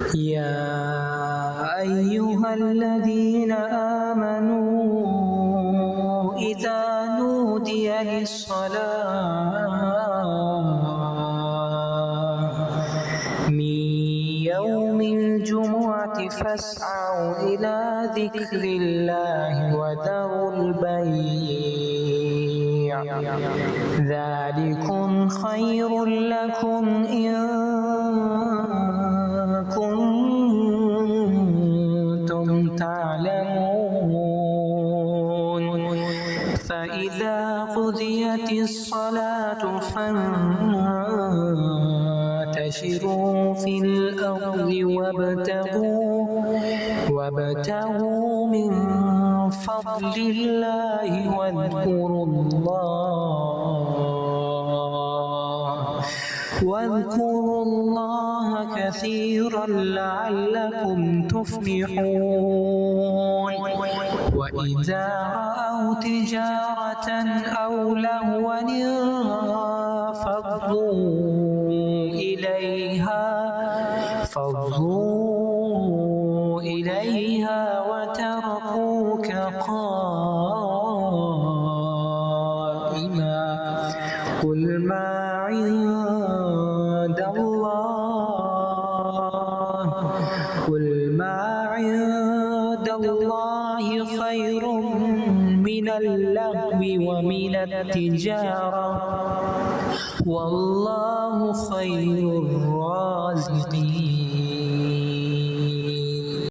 يا أيها الذين آمنوا إذا نودي للصلاة من يوم الجمعة فاسعوا إلى ذكر الله وذروا البيع ذلكم خير لكم إن كنتم تعلمون فإذا قضيت الصلاة فانتشروا في الأرض وابتغوا من فضل الله واذكروا الله كثيرا لعلكم تفلحون وإذا رأوا تجارة أو لهوا فضوا إليها وتركوك قائما قل ما عند الله خير من اللهو ومن التجارة والله خير الرازقين.